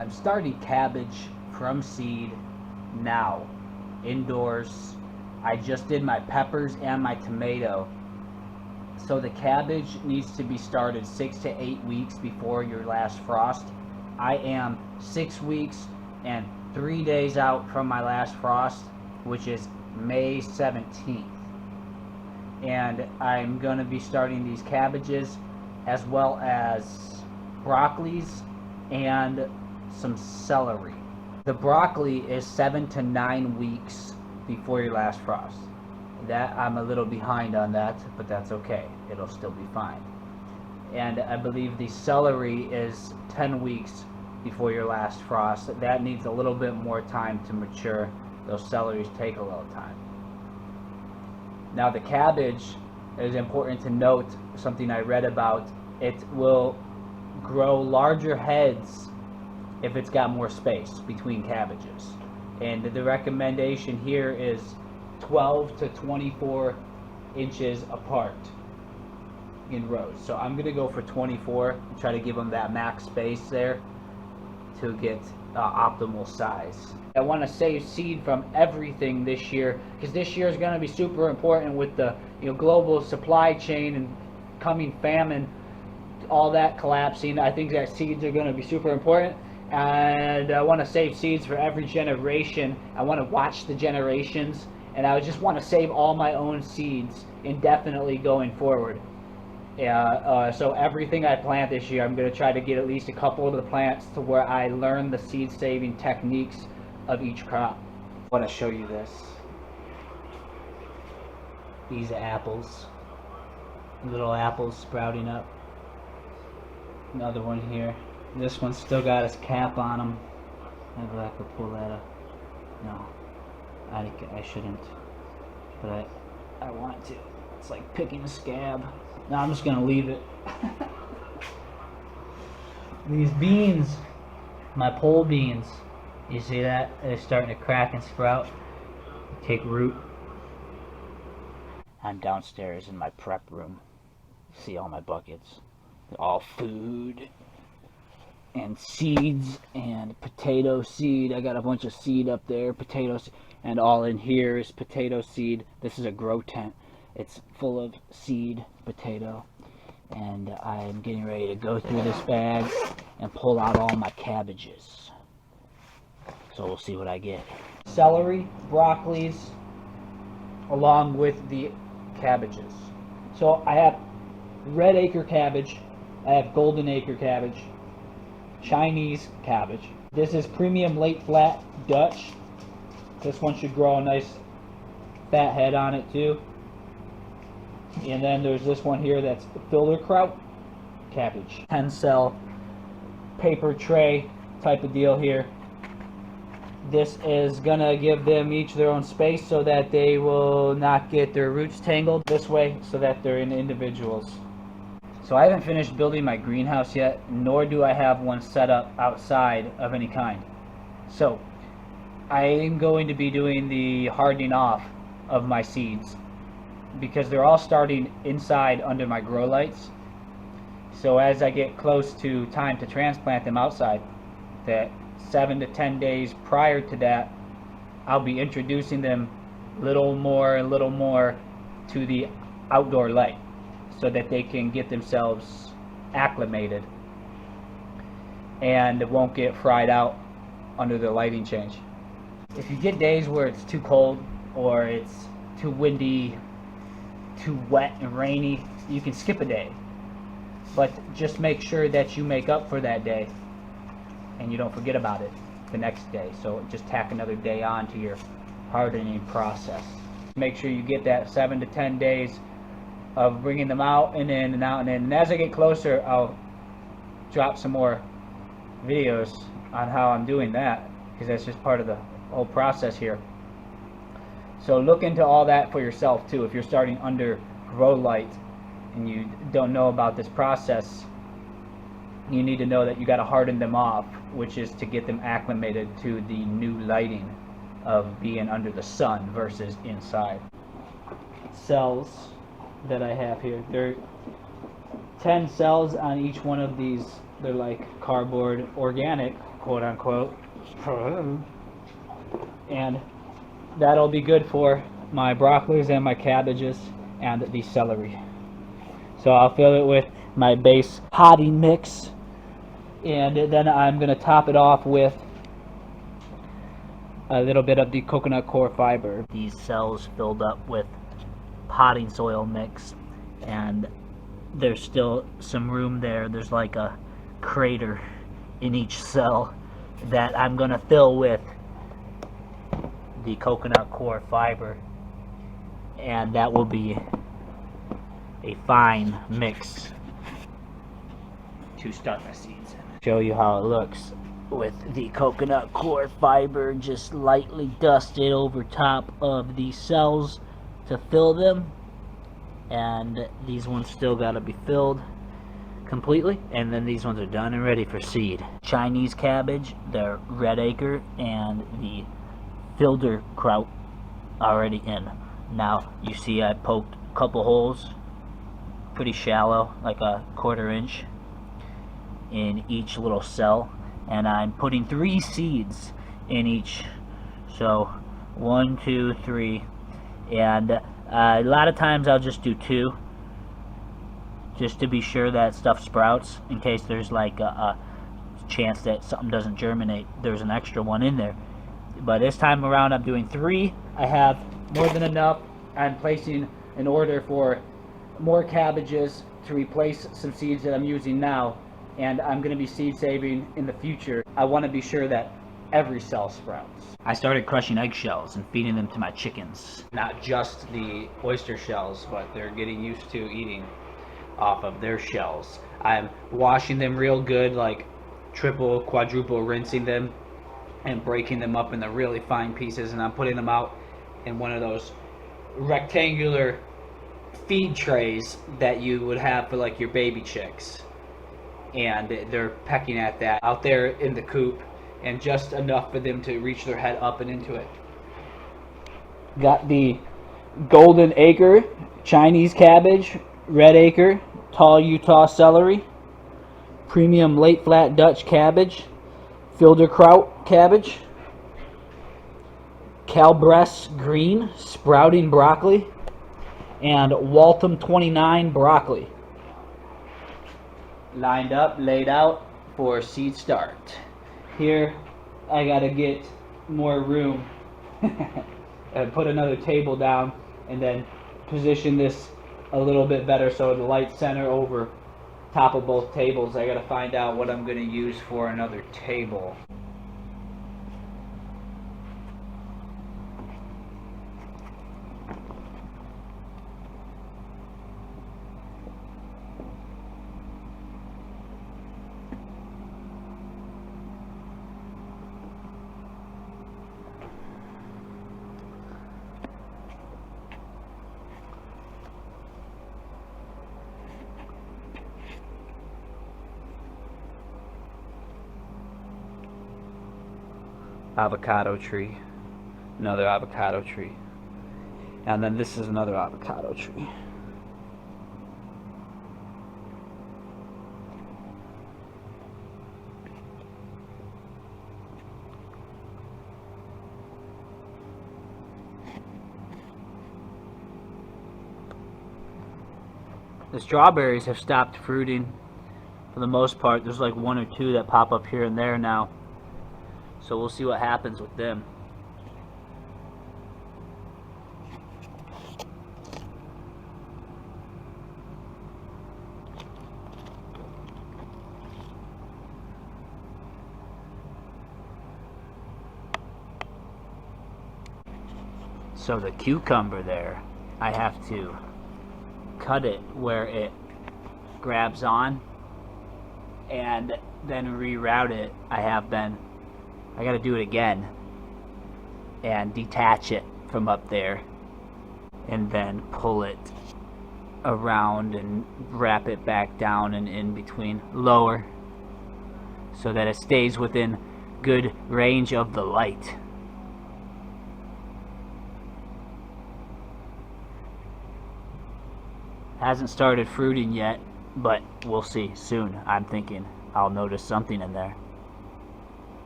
I'm starting cabbage from seed now, indoors. I just did my peppers and my tomato. So the cabbage needs to be started 6 to 8 weeks before your last frost. I am 6 weeks and 3 days out from my last frost, which is May 17th. And I'm going to be starting these cabbages as well as broccolis and some celery. The broccoli is 7 to 9 weeks before your last frost. That I'm a little behind on that, but that's okay. It'll still be fine. And I believe the celery is 10 weeks before your last frost. That needs a little bit more time to mature. Those celeries take a little time. Now the cabbage is important to note, something I read about. It will grow larger heads if it's got more space between cabbages. And the recommendation here is 12 to 24 inches apart in rows. So I'm going to go for 24 and try to give them that max space there to get optimal size. I want to save seed from everything this year because this year is going to be super important with the global supply chain and coming famine, all that collapsing. I think that seeds are going to be super important, and I want to save seeds for every generation. I want to watch the generations, and I just want to save all my own seeds indefinitely going forward. So everything I plant this year, I'm going to try to get at least a couple of the plants to where I learn the seed saving techniques of each crop. I want to show you this. These apples, little apples sprouting up. Another one here. This one's still got its cap on them. Maybe I could pull that up. No, I shouldn't, but I want to. It's like picking a scab. No, I'm just gonna leave it. These beans, my pole beans, you see that? They're starting to crack and sprout, take root. I'm downstairs in my prep room. See all my buckets. They're all food and seeds and potato seed. I got a bunch of seed up there, potatoes, and all in here is potato seed. This is a grow tent. It's full of seed potato, and I'm getting ready to go through this bag and pull out all my cabbages. So we'll see what I get. Celery, broccolis, along with the cabbages. So I have red acre cabbage, I have golden acre cabbage, Chinese cabbage. This is premium late flat Dutch. This one should grow a nice fat head on it too. And then there's this one here that's Filderkraut cabbage. 10 cell paper tray type of deal here. This is gonna give them each their own space so that they will not get their roots tangled this way, so that they're in individuals. So I haven't finished building my greenhouse yet, nor do I have one set up outside of any kind. So I am going to be doing the hardening off of my seeds, because they're all starting inside under my grow lights. So as I get close to time to transplant them outside, that 7 to 10 days prior to that, I'll be introducing them little more and little more to the outdoor light so that they can get themselves acclimated and won't get fried out under the lighting change. If you get days where it's too cold or it's too windy, too wet and rainy, you can skip a day, but just make sure that you make up for that day and you don't forget about it the next day. So just tack another day on to your hardening process. Make sure you get that 7 to 10 days of bringing them out and in and out and in. And as I get closer, I'll drop some more videos on how I'm doing that, because that's just part of the whole process here. So look into all that for yourself too. If you're starting under grow light and you don't know about this process, you need to know that you got to harden them off, which is to get them acclimated to the new lighting of being under the sun versus inside. Cells that I have here, there are 10 cells on each one of these. They're like cardboard organic quote unquote. And that'll be good for my broccolis and my cabbages and the celery. So I'll fill it with my base Hardening mix, and then I'm going to top it off with a little bit of the coconut coir fiber. These cells filled up with potting soil mix, and there's still some room there. There's like a crater in each cell that I'm going to fill with the coconut coir fiber, and that will be a fine mix to start my seeds in. Show you how it looks with the coconut coir fiber just lightly dusted over top of these cells to fill them, and these ones still got to be filled completely, and then these ones are done and ready for seed. Chinese cabbage, the red acre, and the filter kraut already in. Now you see I poked a couple holes, pretty shallow, like a 1/4 inch in each little cell, and I'm putting 3 seeds in each. So 1, 2, 3, and a lot of times I'll just do 2, just to be sure that stuff sprouts, in case there's like a chance that something doesn't germinate. There's an extra one in there. But this time around I'm doing 3. I have more than enough. I'm placing an order for more cabbages to replace some seeds that I'm using now, and I'm going to be seed saving in the future. I want to be sure that every cell sprouts. I started crushing eggshells and feeding them to my chickens. Not just the oyster shells, but they're getting used to eating off of their shells. I'm washing them real good, like triple, quadruple rinsing them and breaking them up into really fine pieces, and I'm putting them out in one of those rectangular feed trays that you would have for like your baby chicks, and they're pecking at that out there in the coop, and just enough for them to reach their head up and into it. Got the golden acre Chinese cabbage, red acre tall Utah celery, premium late flat Dutch cabbage, filter kraut cabbage, Calbress green sprouting broccoli, and Waltham 29 broccoli. Lined up, laid out for seed start. Here I gotta get more room and put another table down, and then position this a little bit better so the light center over top of both tables. I gotta find out what I'm gonna use for another table. Avocado tree, another avocado tree, and then this is another avocado tree. The strawberries have stopped fruiting for the most part. There's like 1 or 2 that pop up here and there now. So we'll see what happens with them. So the cucumber there, I have to cut it where it grabs on and then reroute it. I gotta do it again and detach it from up there and then pull it around and wrap it back down and in between lower so that it stays within good range of the light. Hasn't started fruiting yet, but we'll see soon. I'm thinking I'll notice something in there.